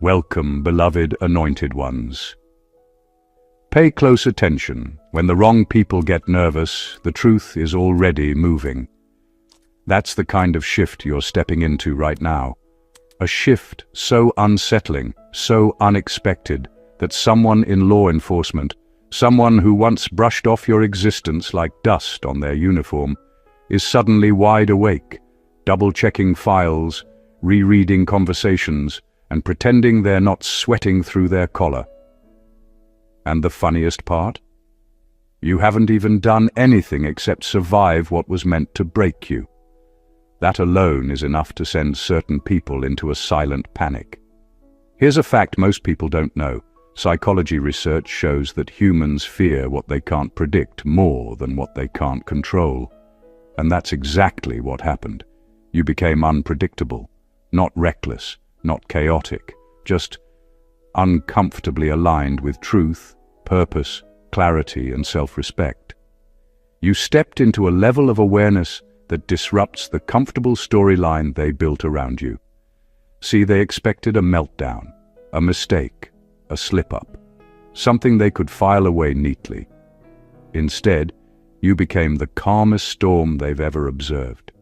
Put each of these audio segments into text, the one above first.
Welcome, beloved anointed ones. Pay close attention. When the wrong people get nervous, the truth is already moving. That's the kind of shift you're stepping into right now. A shift so unsettling, so unexpected, that someone in law enforcement, someone who once brushed off your existence like dust on their uniform, is suddenly wide awake, double-checking files, rereading conversations, and pretending they're not sweating through their collar. And the funniest part? You haven't even done anything except survive what was meant to break you. That alone is enough to send certain people into a silent panic. Here's a fact most people don't know. Psychology research shows that humans fear what they can't predict more than what they can't control. And that's exactly what happened. You became unpredictable, not reckless, not chaotic, just uncomfortably aligned with truth, purpose, clarity, and self-respect. You stepped into a level of awareness that disrupts the comfortable storyline they built around you. See, they expected a meltdown, a mistake, a slip-up, something they could file away neatly. Instead, you became the calmest storm they've ever observed.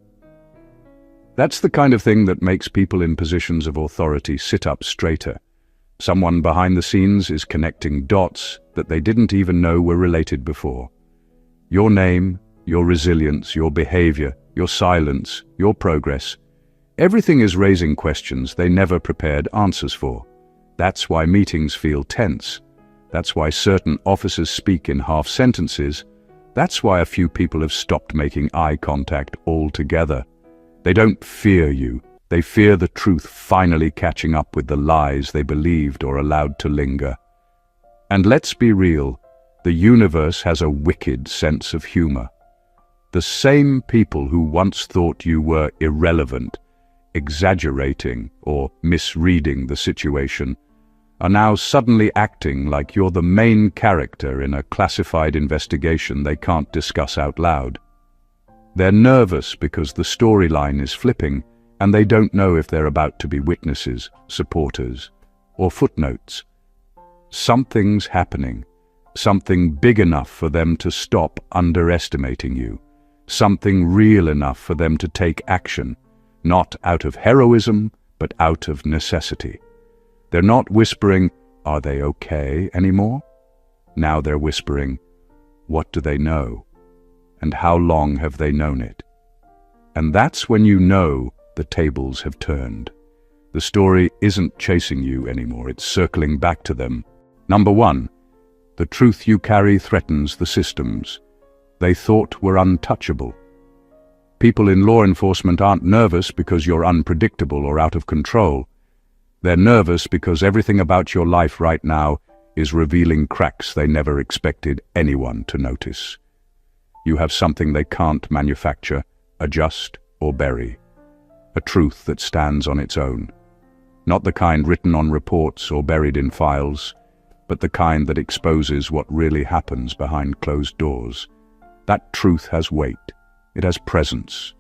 That's the kind of thing that makes people in positions of authority sit up straighter. Someone behind the scenes is connecting dots that they didn't even know were related before. Your name, your resilience, your behavior, your silence, your progress, everything is raising questions they never prepared answers for. That's why meetings feel tense. That's why certain officers speak in half sentences. That's why a few people have stopped making eye contact altogether. They don't fear you. They fear the truth finally catching up with the lies they believed or allowed to linger. And let's be real, the universe has a wicked sense of humor. The same people who once thought you were irrelevant, exaggerating, or misreading the situation, are now suddenly acting like you're the main character in a classified investigation they can't discuss out loud. They're nervous because the storyline is flipping, and they don't know if they're about to be witnesses, supporters, or footnotes. Something's happening, something big enough for them to stop underestimating you, something real enough for them to take action, not out of heroism, but out of necessity. They're not whispering, "Are they okay?" anymore. Now they're whispering, "What do they know? And how long have they known it?" And that's when you know the tables have turned. The story isn't chasing you anymore, it's circling back to them. Number one, the truth you carry threatens the systems they thought were untouchable. People in law enforcement aren't nervous because you're unpredictable or out of control. They're nervous because everything about your life right now is revealing cracks they never expected anyone to notice. You have something they can't manufacture, adjust, or bury. A truth that stands on its own. Not the kind written on reports or buried in files, but the kind that exposes what really happens behind closed doors. That truth has weight. It has presence.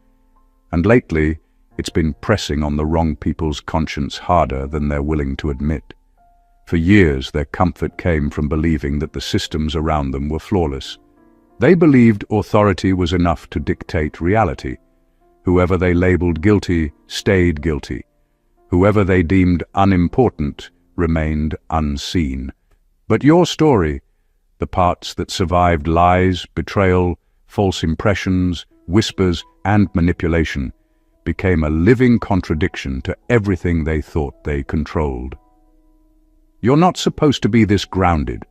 And lately, it's been pressing on the wrong people's conscience harder than they're willing to admit. For years, their comfort came from believing that the systems around them were flawless. They believed authority was enough to dictate reality. Whoever they labeled guilty stayed guilty. Whoever they deemed unimportant remained unseen. But your story, the parts that survived lies, betrayal, false impressions, whispers, and manipulation, became a living contradiction to everything they thought they controlled. You're not supposed to be this grounded.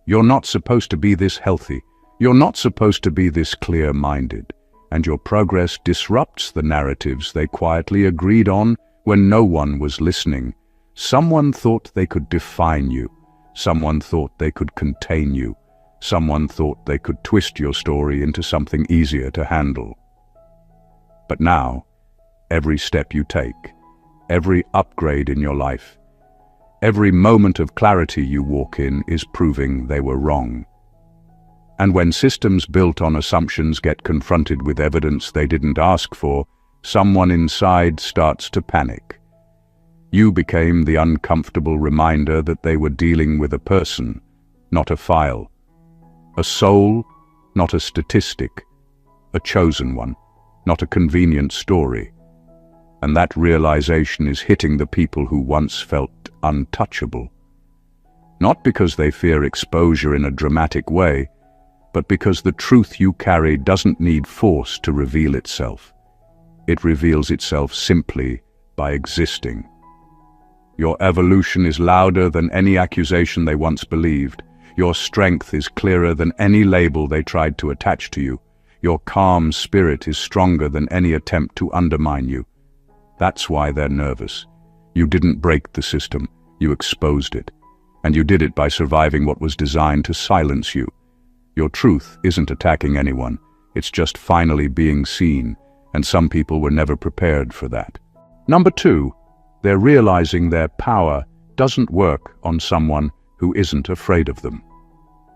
You're not supposed to be this healthy. You're not supposed to be this clear-minded. And your progress disrupts the narratives they quietly agreed on when no one was listening. Someone thought they could define you. Someone thought they could contain you. Someone thought they could twist your story into something easier to handle. But now, every step you take, every upgrade in your life, every moment of clarity you walk in is proving they were wrong. And when systems built on assumptions get confronted with evidence they didn't ask for, someone inside starts to panic. You became the uncomfortable reminder that they were dealing with a person, not a file. A soul, not a statistic. A chosen one, not a convenient story. And that realization is hitting the people who once felt untouchable. Not because they fear exposure in a dramatic way, but because the truth you carry doesn't need force to reveal itself. It reveals itself simply by existing. Your evolution is louder than any accusation they once believed. Your strength is clearer than any label they tried to attach to you. Your calm spirit is stronger than any attempt to undermine you. That's why they're nervous. You didn't break the system, you exposed it. And you did it by surviving what was designed to silence you. Your truth isn't attacking anyone, it's just finally being seen, and some people were never prepared for that. Number 2, they're realizing their power doesn't work on someone who isn't afraid of them.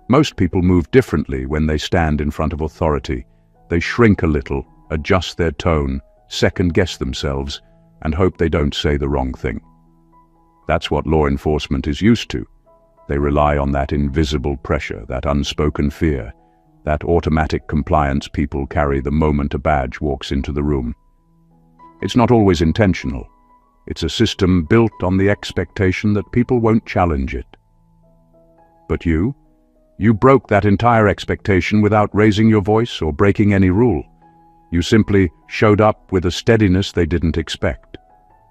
Most people move differently when they stand in front of authority. They shrink a little, adjust their tone, second-guess themselves, and hope they don't say the wrong thing. That's what law enforcement is used to. They rely on that invisible pressure, that unspoken fear, that automatic compliance people carry the moment a badge walks into the room. It's not always intentional. It's a system built on the expectation that people won't challenge it. But you broke that entire expectation without raising your voice or breaking any rule. You simply showed up with a steadiness they didn't expect.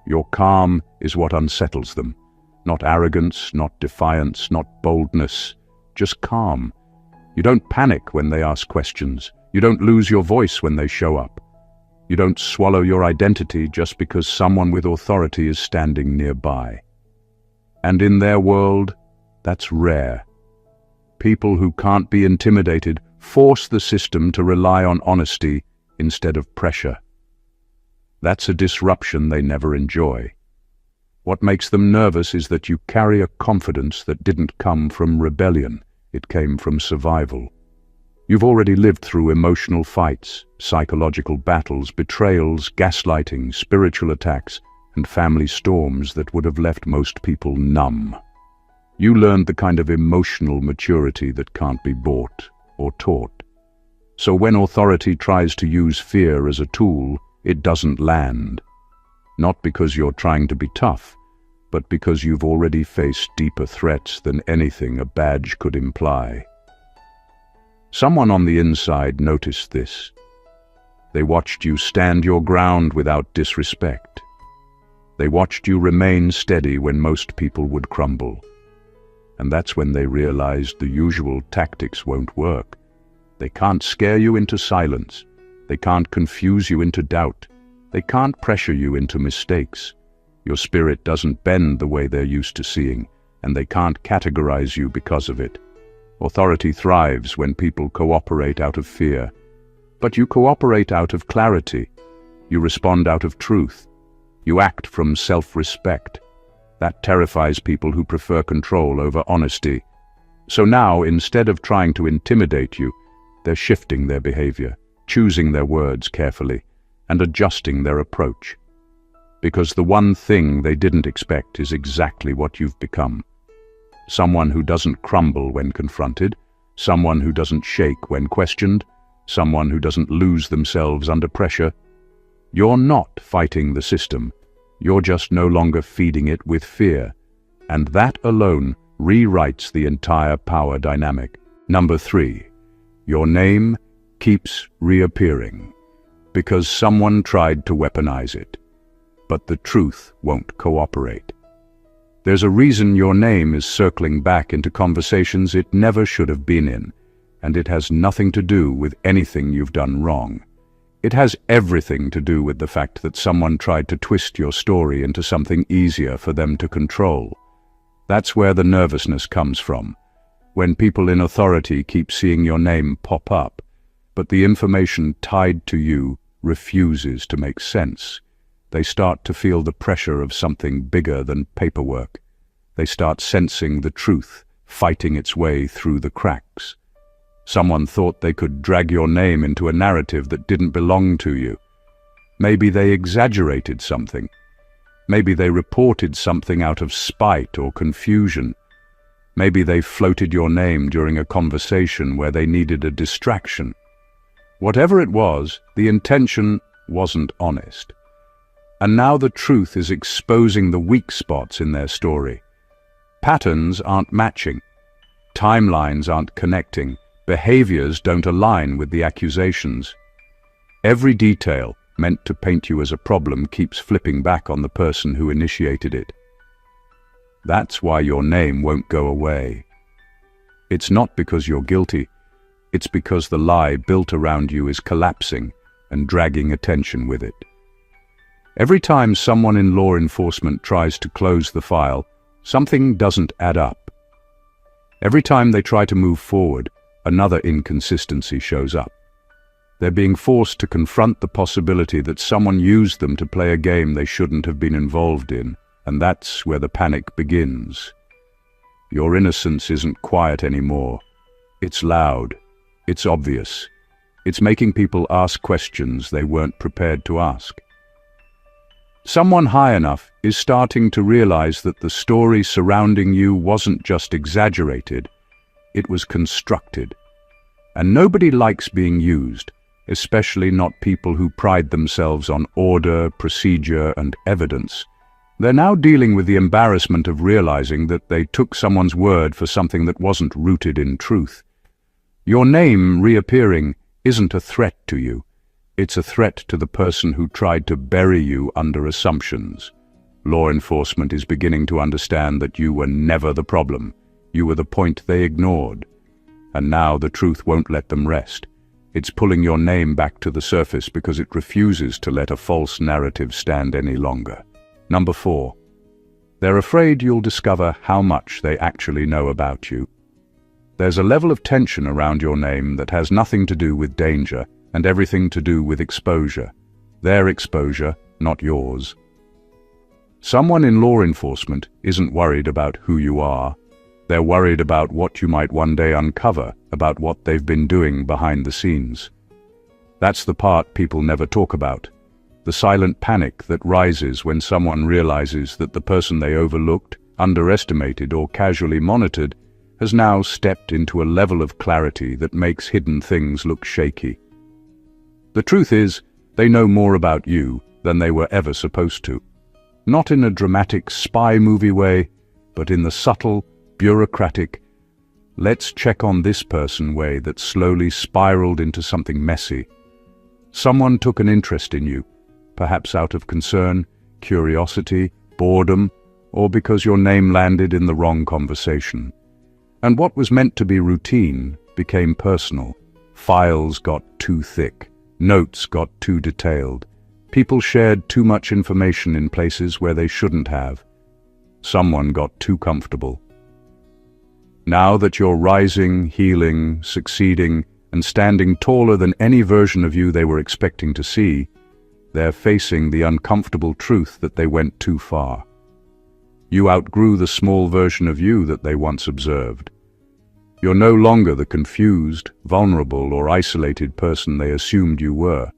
Your calm is what unsettles them. Not arrogance, not defiance, not boldness, just calm. You don't panic when they ask questions. You don't lose your voice when they show up. You don't swallow your identity just because someone with authority is standing nearby. And in their world, that's rare. People who can't be intimidated force the system to rely on honesty instead of pressure. That's a disruption they never enjoy. What makes them nervous is that you carry a confidence that didn't come from rebellion, it came from survival. You've already lived through emotional fights, psychological battles, betrayals, gaslighting, spiritual attacks, and family storms that would have left most people numb. You learned the kind of emotional maturity that can't be bought or taught. So when authority tries to use fear as a tool, it doesn't land. Not because you're trying to be tough, but because you've already faced deeper threats than anything a badge could imply. Someone on the inside noticed this. They watched you stand your ground without disrespect. They watched you remain steady when most people would crumble. And that's when they realized the usual tactics won't work. They can't scare you into silence. They can't confuse you into doubt. They can't pressure you into mistakes. Your spirit doesn't bend the way they're used to seeing, and they can't categorize you because of it. Authority thrives when people cooperate out of fear. But you cooperate out of clarity. You respond out of truth. You act from self-respect. That terrifies people who prefer control over honesty. So now, instead of trying to intimidate you, they're shifting their behavior, choosing their words carefully, and adjusting their approach. Because the one thing they didn't expect is exactly what you've become. Someone who doesn't crumble when confronted, someone who doesn't shake when questioned, someone who doesn't lose themselves under pressure. You're not fighting the system. You're just no longer feeding it with fear. And that alone rewrites the entire power dynamic. Number 3, your name keeps reappearing because someone tried to weaponize it. But the truth won't cooperate. There's a reason your name is circling back into conversations it never should have been in, and it has nothing to do with anything you've done wrong. It has everything to do with the fact that someone tried to twist your story into something easier for them to control. That's where the nervousness comes from. When people in authority keep seeing your name pop up, but the information tied to you refuses to make sense. They start to feel the pressure of something bigger than paperwork. They start sensing the truth fighting its way through the cracks. Someone thought they could drag your name into a narrative that didn't belong to you. Maybe they exaggerated something. Maybe they reported something out of spite or confusion. Maybe they floated your name during a conversation where they needed a distraction. Whatever it was, the intention wasn't honest. And now the truth is exposing the weak spots in their story. Patterns aren't matching. Timelines aren't connecting. Behaviors don't align with the accusations. Every detail meant to paint you as a problem keeps flipping back on the person who initiated it. That's why your name won't go away. It's not because you're guilty. It's because the lie built around you is collapsing and dragging attention with it. Every time someone in law enforcement tries to close the file, something doesn't add up. Every time they try to move forward, another inconsistency shows up. They're being forced to confront the possibility that someone used them to play a game they shouldn't have been involved in, and that's where the panic begins. Your innocence isn't quiet anymore. It's loud. It's obvious. It's making people ask questions they weren't prepared to ask. Someone high enough is starting to realize that the story surrounding you wasn't just exaggerated, it was constructed. And nobody likes being used, especially not people who pride themselves on order, procedure, and evidence. They're now dealing with the embarrassment of realizing that they took someone's word for something that wasn't rooted in truth. Your name reappearing isn't a threat to you. It's a threat to the person who tried to bury you under assumptions. Law enforcement is beginning to understand that you were never the problem. You were the point they ignored. And now the truth won't let them rest. It's pulling your name back to the surface because it refuses to let a false narrative stand any longer. Number 4. They're afraid you'll discover how much they actually know about you. There's a level of tension around your name that has nothing to do with danger and everything to do with exposure. Their exposure, not yours. Someone in law enforcement isn't worried about who you are. They're worried about what you might one day uncover, about what they've been doing behind the scenes. That's the part people never talk about. The silent panic that rises when someone realizes that the person they overlooked, underestimated, or casually monitored has now stepped into a level of clarity that makes hidden things look shaky. The truth is, they know more about you than they were ever supposed to. Not in a dramatic spy movie way, but in the subtle, bureaucratic, let's check on this person way that slowly spiraled into something messy. Someone took an interest in you, perhaps out of concern, curiosity, boredom, or because your name landed in the wrong conversation. And what was meant to be routine became personal. Files got too thick. Notes got too detailed. People shared too much information in places where they shouldn't have. Someone got too comfortable. Now that you're rising, healing, succeeding, and standing taller than any version of you they were expecting to see, they're facing the uncomfortable truth that they went too far. You outgrew the small version of you that they once observed. You're no longer the confused, vulnerable, or isolated person they assumed you were.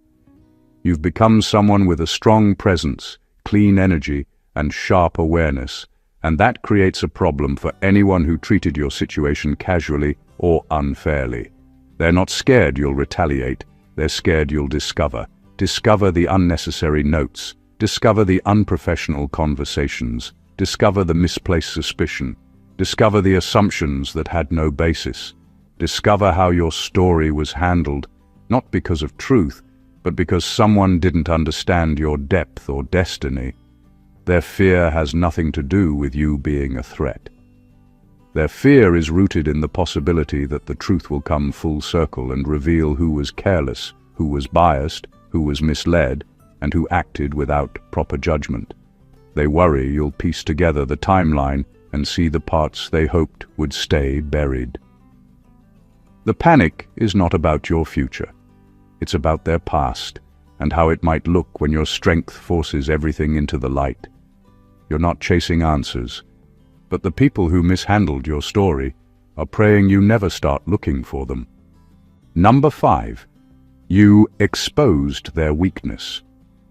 You've become someone with a strong presence, clean energy, and sharp awareness, and that creates a problem for anyone who treated your situation casually or unfairly. They're not scared you'll retaliate, they're scared you'll discover the unnecessary notes, discover the unprofessional conversations, discover the misplaced suspicion, discover the assumptions that had no basis, discover how your story was handled, not because of truth, but because someone didn't understand your depth or destiny. Their fear has nothing to do with you being a threat. Their fear is rooted in the possibility that the truth will come full circle and reveal who was careless, who was biased, who was misled, and who acted without proper judgment. They worry you'll piece together the timeline and see the parts they hoped would stay buried. The panic is not about your future. It's about their past and how it might look when your strength forces everything into the light. You're not chasing answers, but the people who mishandled your story are praying you never start looking for them. Number 5. You exposed their weakness.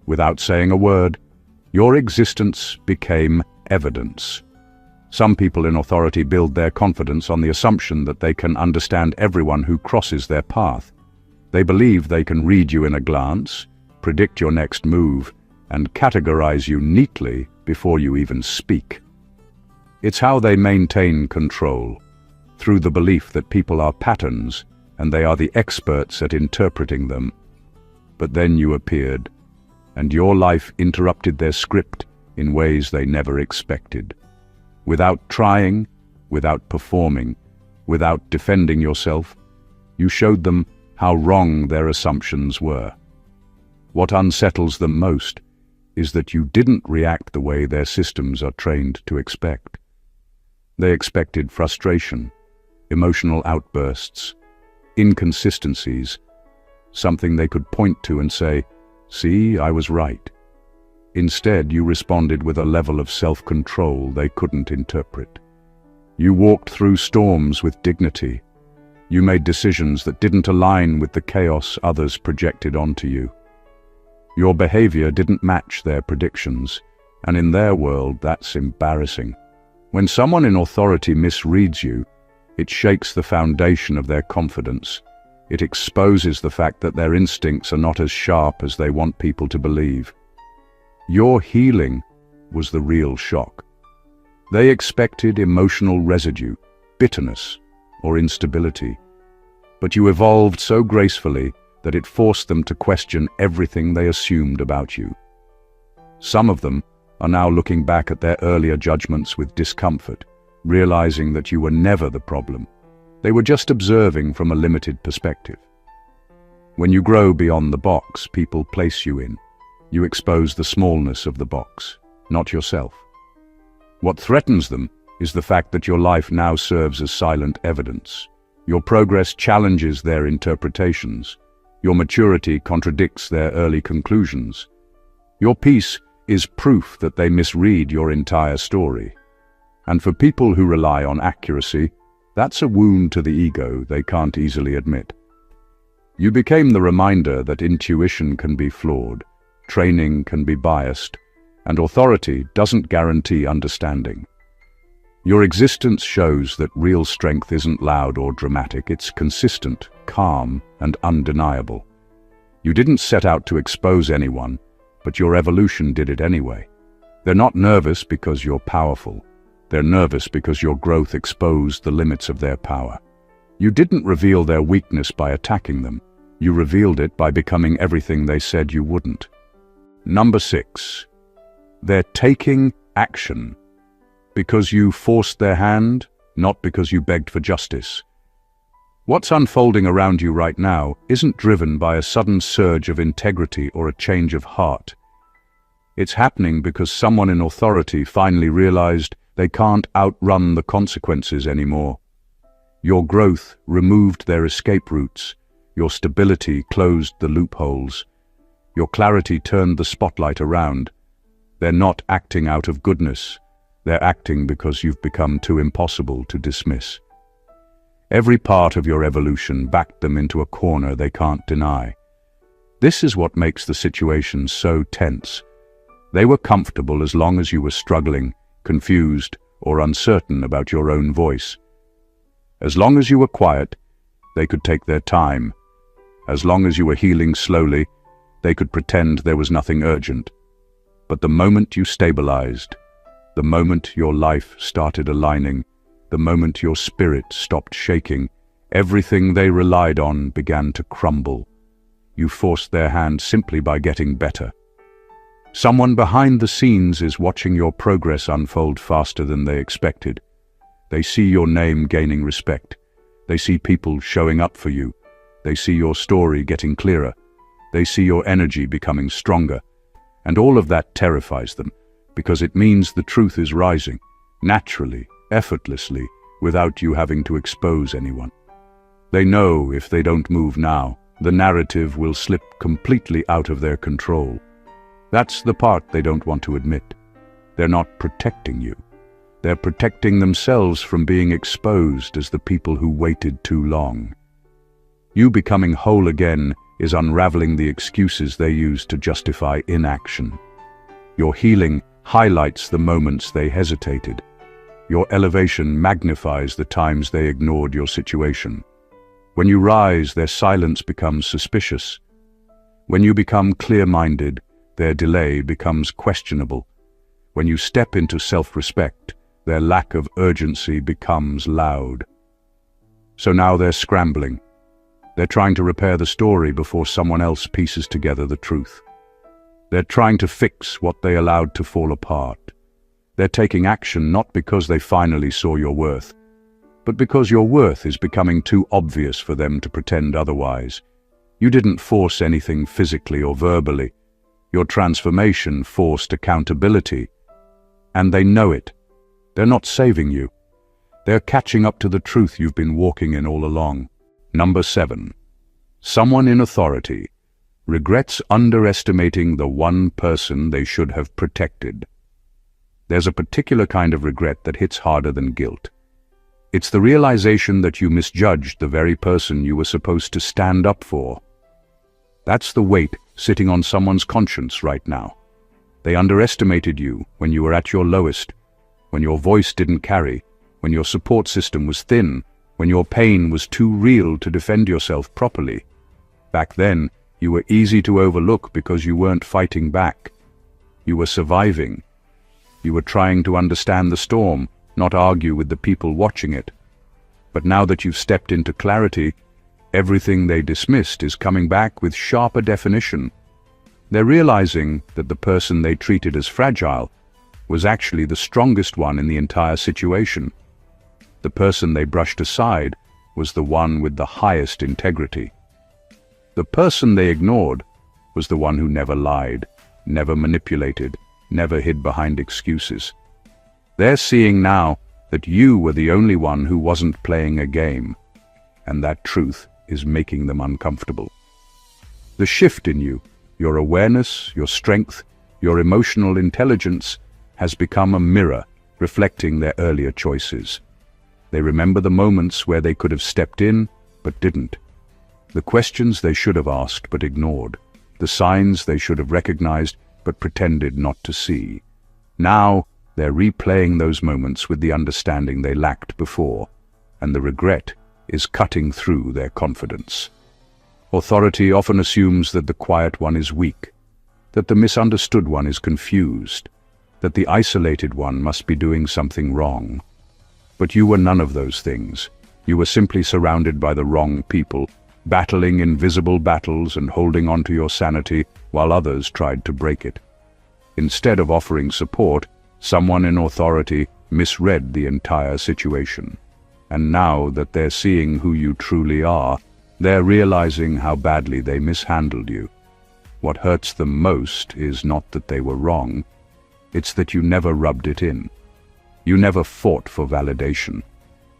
Without saying a word, Your existence became evidence. Some people in authority build their confidence on the assumption that they can understand everyone who crosses their path. They believe they can read you in a glance, predict your next move, and categorize you neatly before you even speak. It's how they maintain control, through the belief that people are patterns and they are the experts at interpreting them. But then you appeared, and your life interrupted their script in ways they never expected. Without trying, without performing, without defending yourself, you showed them how wrong their assumptions were. What unsettles them most is that you didn't react the way their systems are trained to expect. They expected frustration, emotional outbursts, inconsistencies, something they could point to and say, "See, I was right." Instead, you responded with a level of self-control they couldn't interpret. You walked through storms with dignity. You made decisions that didn't align with the chaos others projected onto you. Your behavior didn't match their predictions, and in their world, that's embarrassing. When someone in authority misreads you, it shakes the foundation of their confidence. It exposes the fact that their instincts are not as sharp as they want people to believe. Your healing was the real shock. They expected emotional residue, bitterness, or instability. But you evolved so gracefully that it forced them to question everything they assumed about you. Some of them are now looking back at their earlier judgments with discomfort, realizing that you were never the problem. They were just observing from a limited perspective. When you grow beyond the box people place you in, you expose the smallness of the box, not yourself. What threatens them is the fact that your life now serves as silent evidence. Your progress challenges their interpretations. Your maturity contradicts their early conclusions. Your peace is proof that they misread your entire story. And for people who rely on accuracy, that's a wound to the ego they can't easily admit. You became the reminder that intuition can be flawed, training can be biased, and authority doesn't guarantee understanding. Your existence shows that real strength isn't loud or dramatic, it's consistent, calm, and undeniable. You didn't set out to expose anyone, but your evolution did it anyway. They're not nervous because you're powerful. They're nervous because your growth exposed the limits of their power. You didn't reveal their weakness by attacking them. You revealed it by becoming everything they said you wouldn't. Number 6. They're taking action. Because you forced their hand, not because you begged for justice. What's unfolding around you right now isn't driven by a sudden surge of integrity or a change of heart. It's happening because someone in authority finally realized they can't outrun the consequences anymore. Your growth removed their escape routes. Your stability closed the loopholes. Your clarity turned the spotlight around. They're not acting out of goodness. They're acting because you've become too impossible to dismiss. Every part of your evolution backed them into a corner they can't deny. This is what makes the situation so tense. They were comfortable as long as you were struggling, confused, or uncertain about your own voice. As long as you were quiet, they could take their time. As long as you were healing slowly, they could pretend there was nothing urgent. But the moment you stabilized, the moment your life started aligning, the moment your spirit stopped shaking, everything they relied on began to crumble. You forced their hand simply by getting better. Someone behind the scenes is watching your progress unfold faster than they expected. They see your name gaining respect. They see people showing up for you. They see your story getting clearer. They see your energy becoming stronger. And all of that terrifies them, because it means the truth is rising, naturally, effortlessly, without you having to expose anyone. They know if they don't move now, the narrative will slip completely out of their control. That's the part they don't want to admit. They're not protecting you. They're protecting themselves from being exposed as the people who waited too long. You becoming whole again is unraveling the excuses they use to justify inaction. Your healing highlights the moments they hesitated. Your elevation magnifies the times they ignored your situation. When you rise, their silence becomes suspicious. When you become clear-minded, their delay becomes questionable. When you step into self-respect, their lack of urgency becomes loud. So now they're scrambling. They're trying to repair the story before someone else pieces together the truth. They're trying to fix what they allowed to fall apart. They're taking action not because they finally saw your worth, but because your worth is becoming too obvious for them to pretend otherwise. You didn't force anything physically or verbally. Your transformation forced accountability. And they know it. They're not saving you. They're catching up to the truth you've been walking in all along. Number 7. Someone in authority regrets underestimating the one person they should have protected. There's a particular kind of regret that hits harder than guilt. It's the realization that you misjudged the very person you were supposed to stand up for. That's the weight sitting on someone's conscience right now. They underestimated you when you were at your lowest, when your voice didn't carry, when your support system was thin, when your pain was too real to defend yourself properly. Back then, you were easy to overlook because you weren't fighting back. You were surviving. You were trying to understand the storm, not argue with the people watching it. But now that you've stepped into clarity, everything they dismissed is coming back with sharper definition. They're realizing that the person they treated as fragile was actually the strongest one in the entire situation. The person they brushed aside was the one with the highest integrity. The person they ignored was the one who never lied, never manipulated, never hid behind excuses. They're seeing now that you were the only one who wasn't playing a game, and that truth is making them uncomfortable. The shift in you, your awareness, your strength, your emotional intelligence, has become a mirror reflecting their earlier choices. They remember the moments where they could have stepped in, but didn't. The questions they should have asked but ignored. The signs they should have recognized but pretended not to see. Now, they're replaying those moments with the understanding they lacked before, and the regret is cutting through their confidence. Authority often assumes that the quiet one is weak, that the misunderstood one is confused, that the isolated one must be doing something wrong. But you were none of those things. You were simply surrounded by the wrong people, battling invisible battles and holding on to your sanity while others tried to break it. Instead of offering support, someone in authority misread the entire situation. And now that they're seeing who you truly are, they're realizing how badly they mishandled you. What hurts them most is not that they were wrong, it's that you never rubbed it in. You never fought for validation.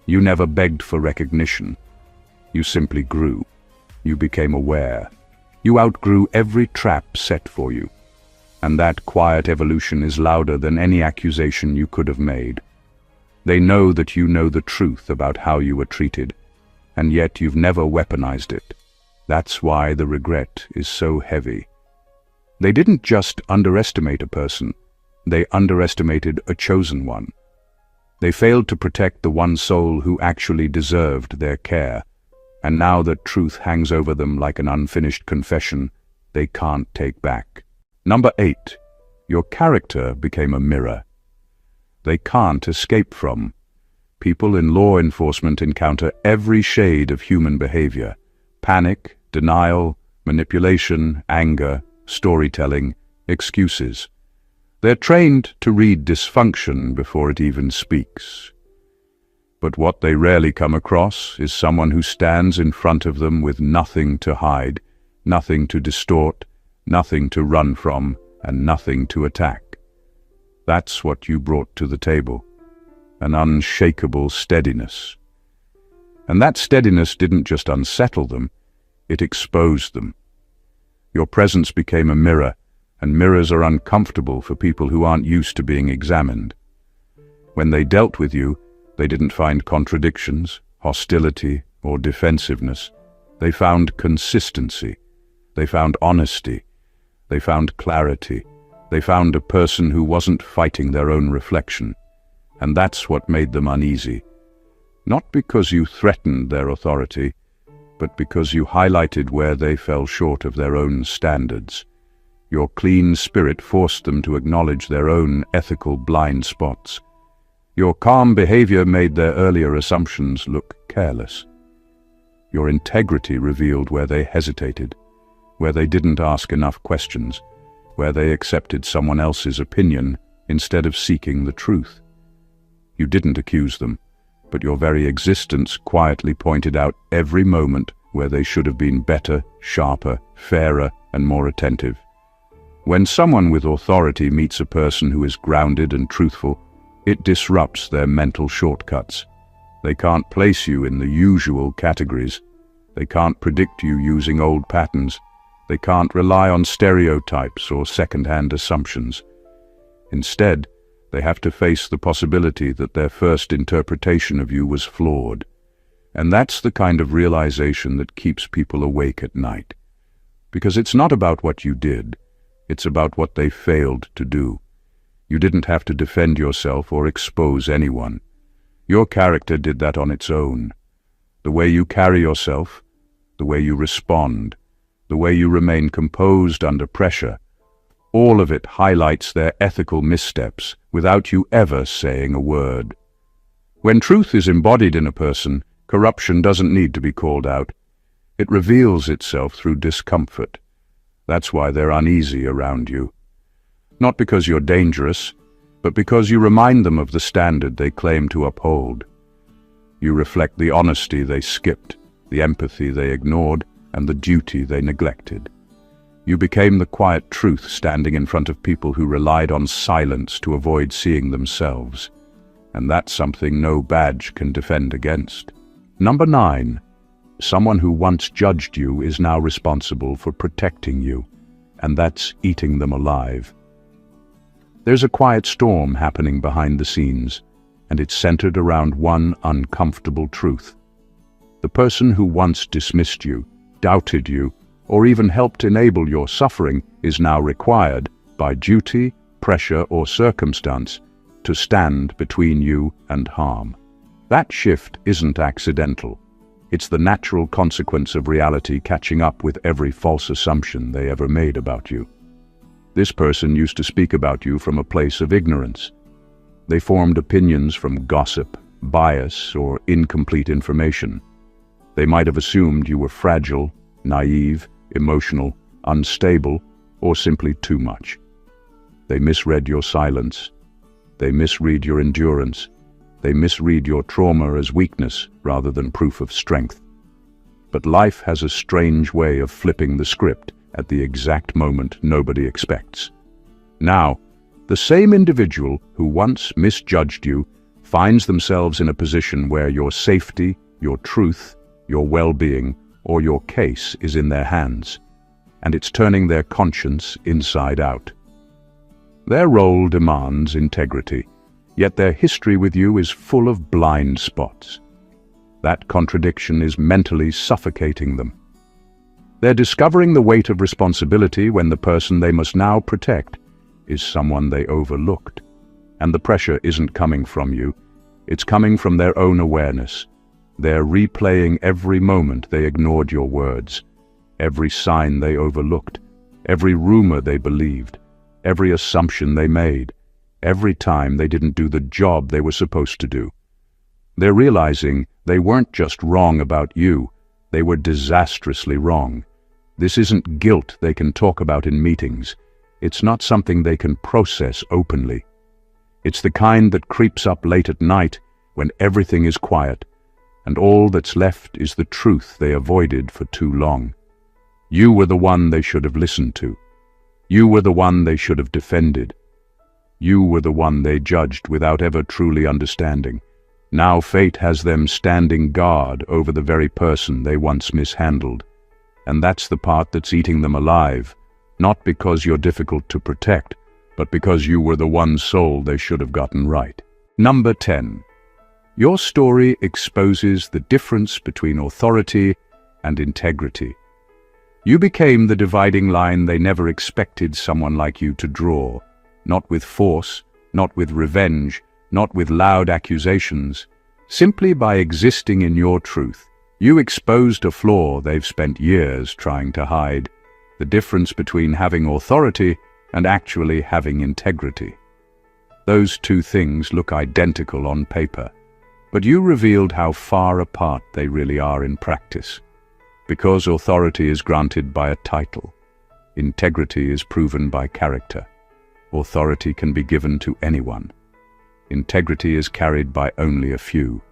You never begged for recognition. You simply grew. You became aware. You outgrew every trap set for you. And that quiet evolution is louder than any accusation you could have made. They know that you know the truth about how you were treated, and yet you've never weaponized it. That's why the regret is so heavy. They didn't just underestimate a person, they underestimated a chosen one. They failed to protect the one soul who actually deserved their care, and now that truth hangs over them like an unfinished confession they can't take back. Number 8. Your character became a mirror they can't escape from. People in law enforcement encounter every shade of human behavior: panic, denial, manipulation, anger, storytelling, excuses. They're trained to read dysfunction before it even speaks. But what they rarely come across is someone who stands in front of them with nothing to hide, nothing to distort, nothing to run from, and nothing to attack. That's what you brought to the table, an unshakable steadiness. And that steadiness didn't just unsettle them, it exposed them. Your presence became a mirror, and mirrors are uncomfortable for people who aren't used to being examined. When they dealt with you, they didn't find contradictions, hostility, or defensiveness. They found consistency. They found honesty. They found clarity. They found a person who wasn't fighting their own reflection, and that's what made them uneasy. Not because you threatened their authority, but because you highlighted where they fell short of their own standards. Your clean spirit forced them to acknowledge their own ethical blind spots. Your calm behavior made their earlier assumptions look careless. Your integrity revealed where they hesitated, where they didn't ask enough questions, where they accepted someone else's opinion instead of seeking the truth. You didn't accuse them, but your very existence quietly pointed out every moment where they should have been better, sharper, fairer, and more attentive. When someone with authority meets a person who is grounded and truthful, it disrupts their mental shortcuts. They can't place you in the usual categories. They can't predict you using old patterns. They can't rely on stereotypes or second-hand assumptions. Instead, they have to face the possibility that their first interpretation of you was flawed. And that's the kind of realization that keeps people awake at night. Because it's not about what you did, it's about what they failed to do. You didn't have to defend yourself or expose anyone. Your character did that on its own. The way you carry yourself, the way you respond, the way you remain composed under pressure, all of it highlights their ethical missteps without you ever saying a word. When truth is embodied in a person, corruption doesn't need to be called out. It reveals itself through discomfort. That's why they're uneasy around you. Not because you're dangerous, but because you remind them of the standard they claim to uphold. You reflect the honesty they skipped, the empathy they ignored, and the duty they neglected. You became the quiet truth standing in front of people who relied on silence to avoid seeing themselves. And that's something no badge can defend against. Number 9. Someone who once judged you is now responsible for protecting you, and that's eating them alive. There's a quiet storm happening behind the scenes, and it's centered around one uncomfortable truth. The person who once dismissed you, doubted you, or even helped enable your suffering is now required, by duty, pressure, or circumstance, to stand between you and harm. That shift isn't accidental. It's the natural consequence of reality catching up with every false assumption they ever made about you. This person used to speak about you from a place of ignorance. They formed opinions from gossip, bias, or incomplete information. They might have assumed you were fragile, naive, emotional, unstable, or simply too much. They misread your silence. They misread your endurance. They misread your trauma as weakness rather than proof of strength. But life has a strange way of flipping the script at the exact moment nobody expects. Now, the same individual who once misjudged you finds themselves in a position where your safety, your truth, your well-being, or your case is in their hands, and it's turning their conscience inside out. Their role demands integrity, yet their history with you is full of blind spots. That contradiction is mentally suffocating them. They're discovering the weight of responsibility when the person they must now protect is someone they overlooked. And the pressure isn't coming from you, it's coming from their own awareness. They're replaying every moment they ignored your words, every sign they overlooked, every rumor they believed, every assumption they made, every time they didn't do the job they were supposed to do. They're realizing they weren't just wrong about you, they were disastrously wrong. This isn't guilt they can talk about in meetings. It's not something they can process openly. It's the kind that creeps up late at night when everything is quiet, and all that's left is the truth they avoided for too long. You were the one they should have listened to. You were the one they should have defended. You were the one they judged without ever truly understanding. Now fate has them standing guard over the very person they once mishandled. And that's the part that's eating them alive, not because you're difficult to protect, but because you were the one soul they should have gotten right. Number 10. Your story exposes the difference between authority and integrity. You became the dividing line they never expected someone like you to draw. Not with force, not with revenge, not with loud accusations. Simply by existing in your truth, you exposed a flaw they've spent years trying to hide. The difference between having authority and actually having integrity. Those two things look identical on paper, but you revealed how far apart they really are in practice. Because authority is granted by a title, integrity is proven by character. Authority can be given to anyone. Integrity is carried by only a few.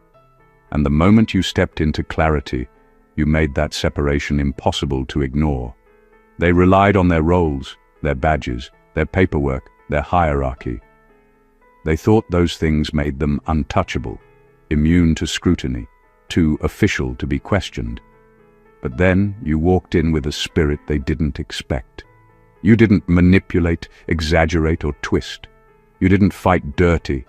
And the moment you stepped into clarity, you made that separation impossible to ignore. They relied on their roles, their badges, their paperwork, their hierarchy. They thought those things made them untouchable, immune to scrutiny, too official to be questioned. But then you walked in with a spirit they didn't expect. You didn't manipulate, exaggerate, or twist. You didn't fight dirty.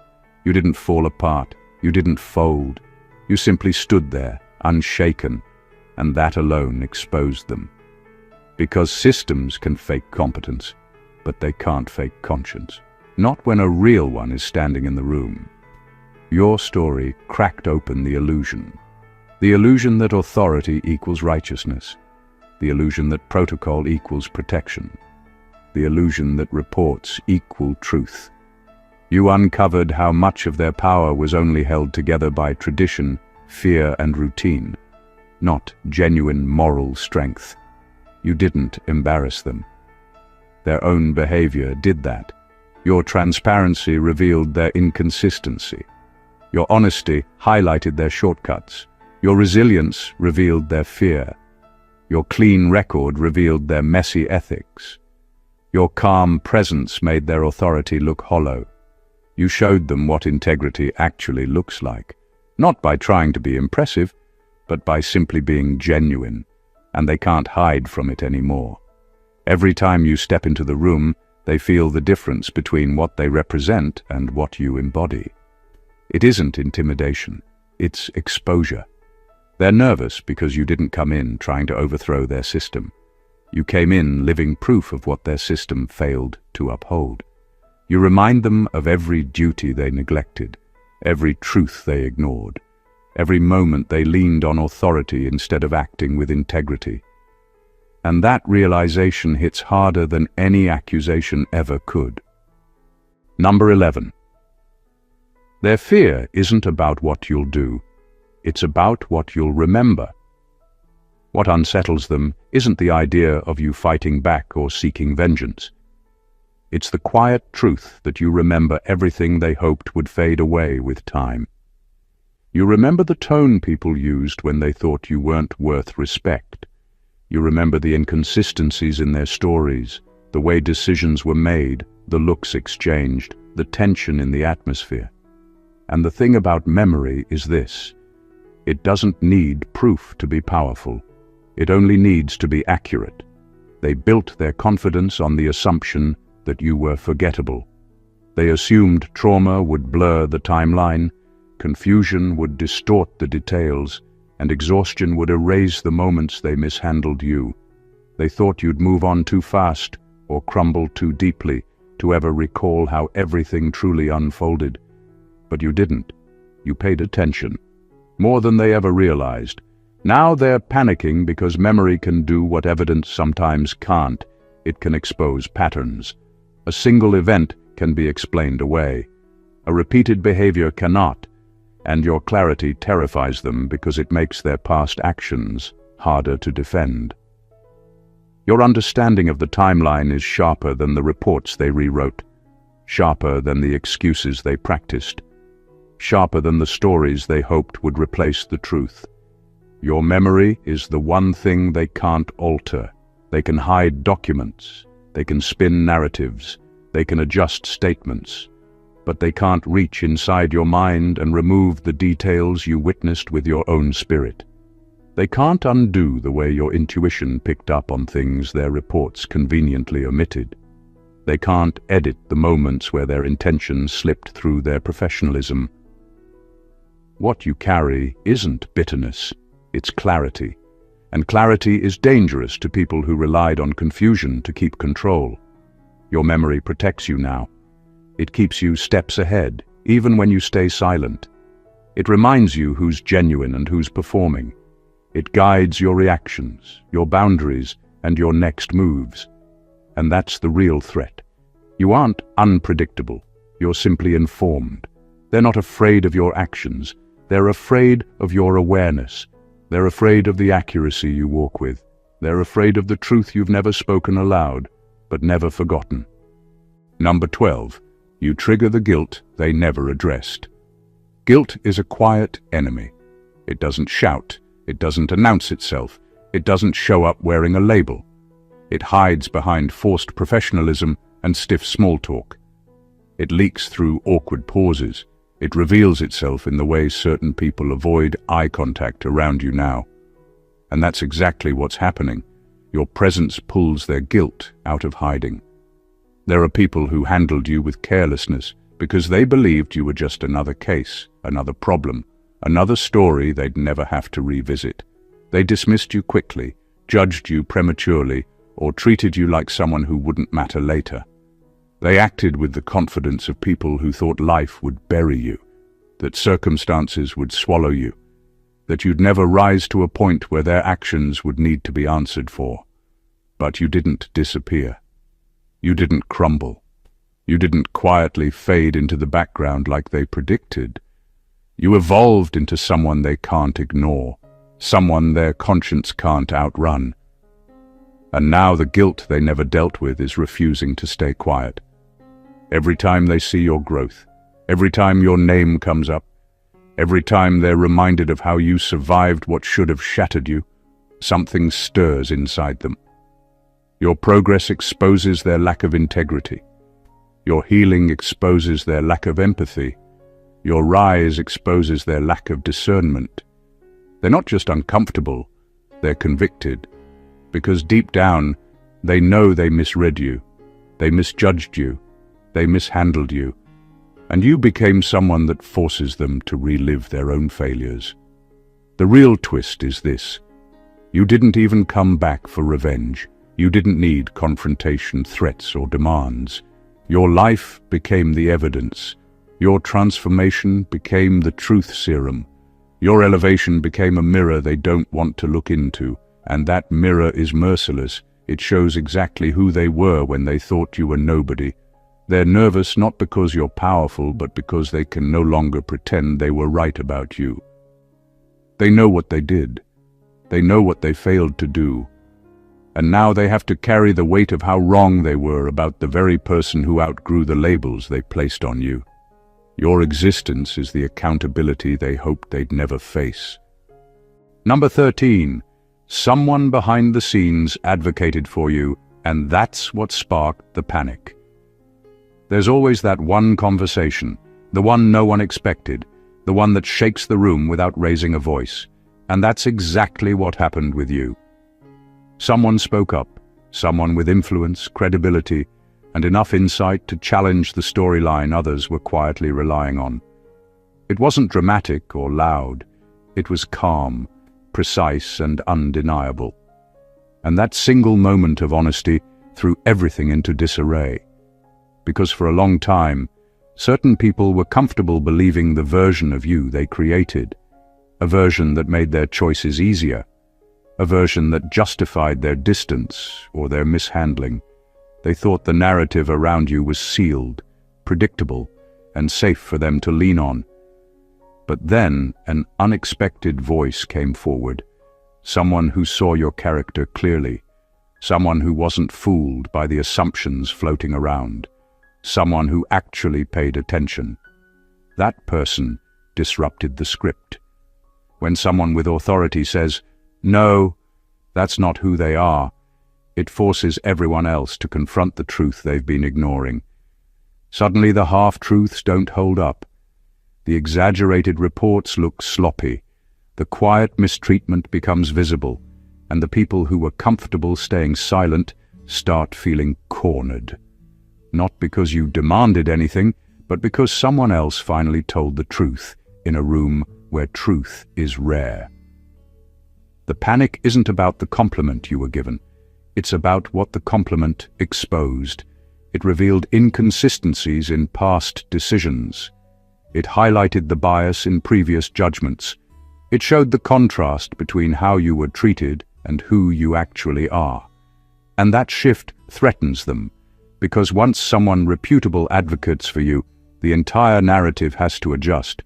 You didn't fall apart. You didn't fold. You simply stood there, unshaken, and that alone exposed them. Because systems can fake competence, but they can't fake conscience. Not when a real one is standing in the room. Your story cracked open the illusion. The illusion that authority equals righteousness. The illusion that protocol equals protection. The illusion that reports equal truth. You uncovered how much of their power was only held together by tradition, fear, and routine, not genuine moral strength. You didn't embarrass them. Their own behavior did that. Your transparency revealed their inconsistency. Your honesty highlighted their shortcuts. Your resilience revealed their fear. Your clean record revealed their messy ethics. Your calm presence made their authority look hollow. You showed them what integrity actually looks like, not by trying to be impressive, but by simply being genuine, and they can't hide from it anymore. Every time you step into the room, they feel the difference between what they represent and what you embody. It isn't intimidation, it's exposure. They're nervous because you didn't come in trying to overthrow their system. You came in living proof of what their system failed to uphold. You remind them of every duty they neglected, every truth they ignored, every moment they leaned on authority instead of acting with integrity. And that realization hits harder than any accusation ever could. Number 11. Their fear isn't about what you'll do. It's about what you'll remember. What unsettles them isn't the idea of you fighting back or seeking vengeance. It's the quiet truth that you remember everything they hoped would fade away with time. You remember the tone people used when they thought you weren't worth respect. You remember the inconsistencies in their stories, the way decisions were made, the looks exchanged, the tension in the atmosphere. And the thing about memory is this: it doesn't need proof to be powerful. It only needs to be accurate. They built their confidence on the assumption that you were forgettable. They assumed trauma would blur the timeline, confusion would distort the details, and exhaustion would erase the moments they mishandled you. They thought you'd move on too fast or crumble too deeply to ever recall how everything truly unfolded. But you didn't. You paid attention. More than they ever realized. Now they're panicking because memory can do what evidence sometimes can't. It can expose patterns. A single event can be explained away. A repeated behavior cannot, and your clarity terrifies them because it makes their past actions harder to defend. Your understanding of the timeline is sharper than the reports they rewrote, sharper than the excuses they practiced, sharper than the stories they hoped would replace the truth. Your memory is the one thing they can't alter. They can hide documents, they can spin narratives, they can adjust statements, but they can't reach inside your mind and remove the details you witnessed with your own spirit. They can't undo the way your intuition picked up on things their reports conveniently omitted. They can't edit the moments where their intentions slipped through their professionalism. What you carry isn't bitterness, it's clarity. And clarity is dangerous to people who relied on confusion to keep control. Your memory protects you now. It keeps you steps ahead, even when you stay silent. It reminds you who's genuine and who's performing. It guides your reactions, your boundaries, and your next moves. And that's the real threat. You aren't unpredictable. You're simply informed. They're not afraid of your actions. They're afraid of your awareness. They're afraid of the accuracy you walk with. They're afraid of the truth you've never spoken aloud, but never forgotten. Number 12. You trigger the guilt they never addressed. Guilt is a quiet enemy. It doesn't shout. It doesn't announce itself. It doesn't show up wearing a label. It hides behind forced professionalism and stiff small talk. It leaks through awkward pauses. It reveals itself in the way certain people avoid eye contact around you now. And that's exactly what's happening. Your presence pulls their guilt out of hiding. There are people who handled you with carelessness because they believed you were just another case, another problem, another story they'd never have to revisit. They dismissed you quickly, judged you prematurely, or treated you like someone who wouldn't matter later. They acted with the confidence of people who thought life would bury you, that circumstances would swallow you, that you'd never rise to a point where their actions would need to be answered for. But you didn't disappear. You didn't crumble. You didn't quietly fade into the background like they predicted. You evolved into someone they can't ignore, someone their conscience can't outrun. And now the guilt they never dealt with is refusing to stay quiet. Every time they see your growth, every time your name comes up, every time they're reminded of how you survived what should have shattered you, something stirs inside them. Your progress exposes their lack of integrity. Your healing exposes their lack of empathy. Your rise exposes their lack of discernment. They're not just uncomfortable, they're convicted. Because deep down, they know they misread you, they misjudged you, they mishandled you, and you became someone that forces them to relive their own failures. The real twist is this: you didn't even come back for revenge. You didn't need confrontation, threats, or demands. Your life became the evidence. Your transformation became the truth serum. Your elevation became a mirror they don't want to look into, and that mirror is merciless. It shows exactly who they were when they thought you were nobody. They're nervous not because you're powerful, but because they can no longer pretend they were right about you. They know what they did. They know what they failed to do. And now they have to carry the weight of how wrong they were about the very person who outgrew the labels they placed on you. Your existence is the accountability they hoped they'd never face. Number 13. Someone behind the scenes advocated for you, and that's what sparked the panic. There's always that one conversation, the one no one expected, the one that shakes the room without raising a voice. And that's exactly what happened with you. Someone spoke up, someone with influence, credibility, and enough insight to challenge the storyline others were quietly relying on. It wasn't dramatic or loud. It was calm, precise, and undeniable. And that single moment of honesty threw everything into disarray. Because for a long time, certain people were comfortable believing the version of you they created, a version that made their choices easier, a version that justified their distance or their mishandling. They thought the narrative around you was sealed, predictable, and safe for them to lean on. But then an unexpected voice came forward, someone who saw your character clearly, someone who wasn't fooled by the assumptions floating around, someone who actually paid attention. That person disrupted the script. When someone with authority says, "No, that's not who they are," it forces everyone else to confront the truth they've been ignoring. Suddenly the half-truths don't hold up. The exaggerated reports look sloppy. The quiet mistreatment becomes visible, and the people who were comfortable staying silent start feeling cornered. Not because you demanded anything, but because someone else finally told the truth in a room where truth is rare. The panic isn't about the compliment you were given. It's about what the compliment exposed. It revealed inconsistencies in past decisions. It highlighted the bias in previous judgments. It showed the contrast between how you were treated and who you actually are. And that shift threatens them, because once someone reputable advocates for you, the entire narrative has to adjust.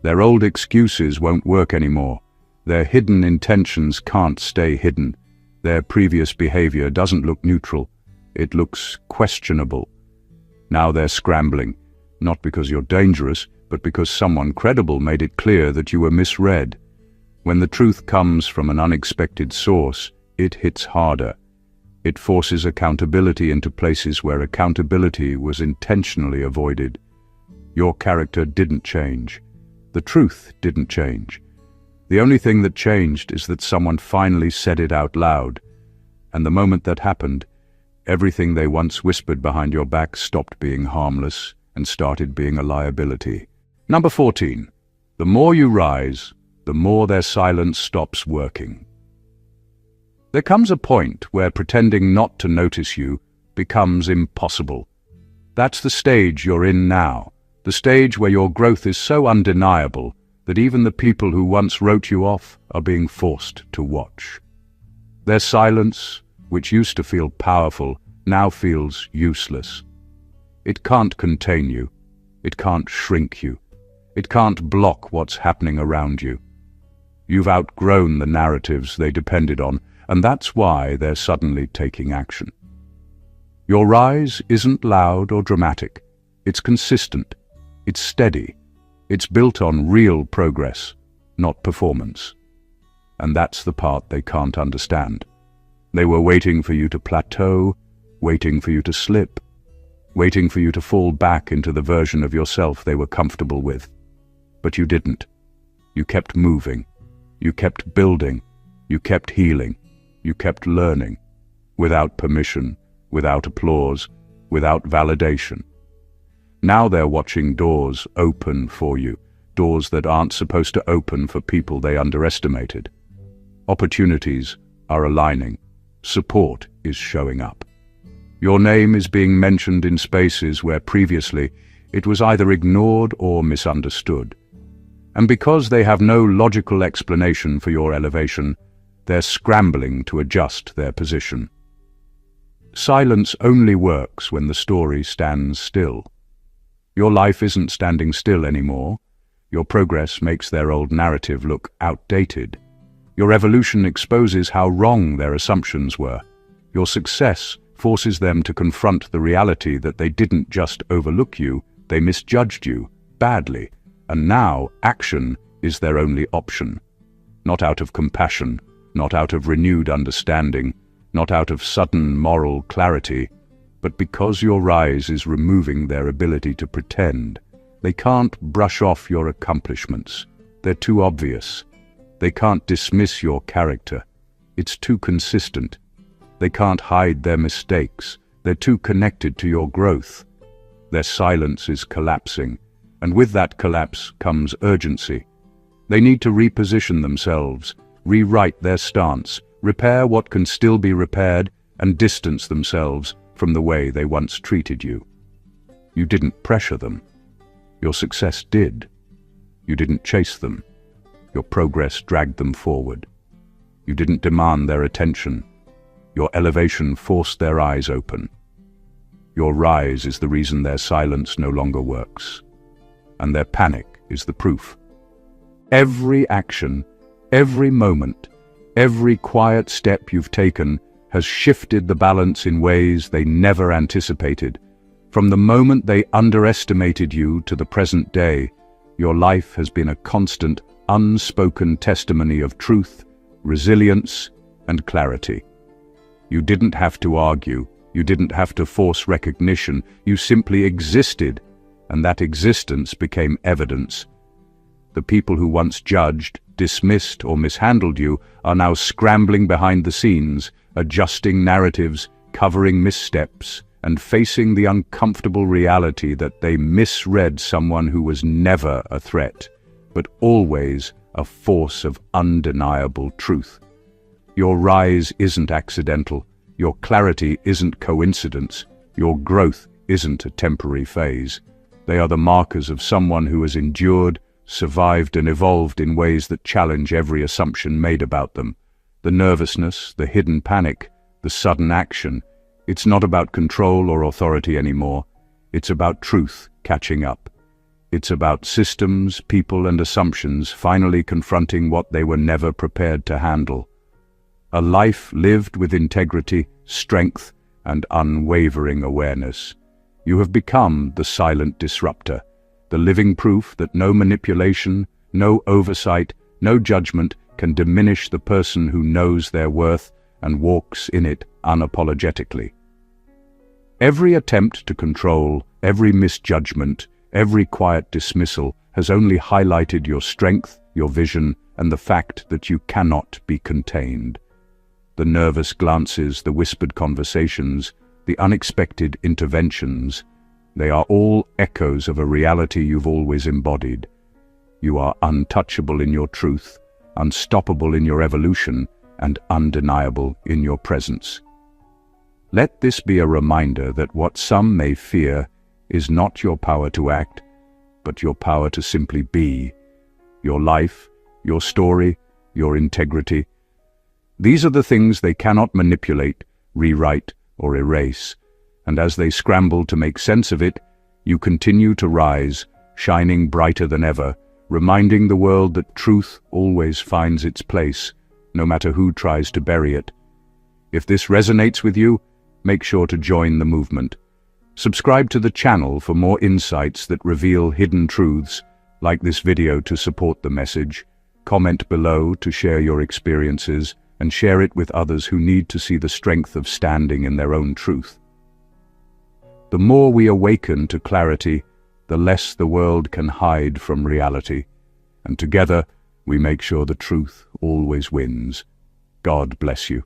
Their old excuses won't work anymore. Their hidden intentions can't stay hidden. Their previous behavior doesn't look neutral. It looks questionable. Now they're scrambling, not because you're dangerous, but because someone credible made it clear that you were misread. When the truth comes from an unexpected source, it hits harder. It forces accountability into places where accountability was intentionally avoided. Your character didn't change. The truth didn't change. The only thing that changed is that someone finally said it out loud. And the moment that happened, everything they once whispered behind your back stopped being harmless and started being a liability. Number 14. The more you rise, the more their silence stops working. There comes a point where pretending not to notice you becomes impossible. That's the stage you're in now, the stage where your growth is so undeniable that even the people who once wrote you off are being forced to watch. Their silence, which used to feel powerful, now feels useless. It can't contain you. It can't shrink you. It can't block what's happening around you. You've outgrown the narratives they depended on, and that's why they're suddenly taking action. Your rise isn't loud or dramatic. It's consistent. It's steady. It's built on real progress, not performance. And that's the part they can't understand. They were waiting for you to plateau, waiting for you to slip, waiting for you to fall back into the version of yourself they were comfortable with. But you didn't. You kept moving. You kept building. You kept healing. You kept learning. Without permission, without applause, without validation. Now they're watching doors open for you, doors that aren't supposed to open for people they underestimated. Opportunities are aligning. Support is showing up. Your name is being mentioned in spaces where previously it was either ignored or misunderstood. And because they have no logical explanation for your elevation, they're scrambling to adjust their position. Silence only works when the story stands still. Your life isn't standing still anymore. Your progress makes their old narrative look outdated. Your evolution exposes how wrong their assumptions were. Your success forces them to confront the reality that they didn't just overlook you, they misjudged you badly. And now action is their only option. Not out of compassion, not out of renewed understanding, not out of sudden moral clarity, but because your rise is removing their ability to pretend. They can't brush off your accomplishments. They're too obvious. They can't dismiss your character. It's too consistent. They can't hide their mistakes. They're too connected to your growth. Their silence is collapsing, and with that collapse comes urgency. They need to reposition themselves, rewrite their stance, repair what can still be repaired, and distance themselves from the way they once treated you. You didn't pressure them. Your success did. You didn't chase them. Your progress dragged them forward. You didn't demand their attention. Your elevation forced their eyes open. Your rise is the reason their silence no longer works. And their panic is the proof. Every action, every moment, every quiet step you've taken has shifted the balance in ways they never anticipated. From the moment they underestimated you to the present day, your life has been a constant, unspoken testimony of truth, resilience, and clarity. You didn't have to argue, you didn't have to force recognition, you simply existed, and that existence became evidence. The people who once judged, dismissed, or mishandled you are now scrambling behind the scenes, adjusting narratives, covering missteps, and facing the uncomfortable reality that they misread someone who was never a threat, but always a force of undeniable truth. Your rise isn't accidental. Your clarity isn't coincidence. Your growth isn't a temporary phase. They are the markers of someone who has endured, survived, and evolved in ways that challenge every assumption made about them. The nervousness, the hidden panic, the sudden action. It's not about control or authority anymore. It's about truth catching up. It's about systems, people, and assumptions finally confronting what they were never prepared to handle. A life lived with integrity, strength, and unwavering awareness. You have become the silent disruptor, the living proof that no manipulation, no oversight, no judgment can diminish the person who knows their worth and walks in it unapologetically. Every attempt to control, every misjudgment, every quiet dismissal has only highlighted your strength, your vision, and the fact that you cannot be contained. The nervous glances, the whispered conversations, the unexpected interventions, they are all echoes of a reality you've always embodied. You are untouchable in your truth, unstoppable in your evolution, and undeniable in your presence. Let this be a reminder that what some may fear is not your power to act, but your power to simply be. Your life, your story, your integrity. These are the things they cannot manipulate, rewrite, or erase. And as they scramble to make sense of it, you continue to rise, shining brighter than ever, reminding the world that truth always finds its place, no matter who tries to bury it. If this resonates with you, make sure to join the movement. Subscribe to the channel for more insights that reveal hidden truths. Like this video to support the message. Comment below to share your experiences, and share it with others who need to see the strength of standing in their own truth. The more we awaken to clarity, the less the world can hide from reality. And together, we make sure the truth always wins. God bless you.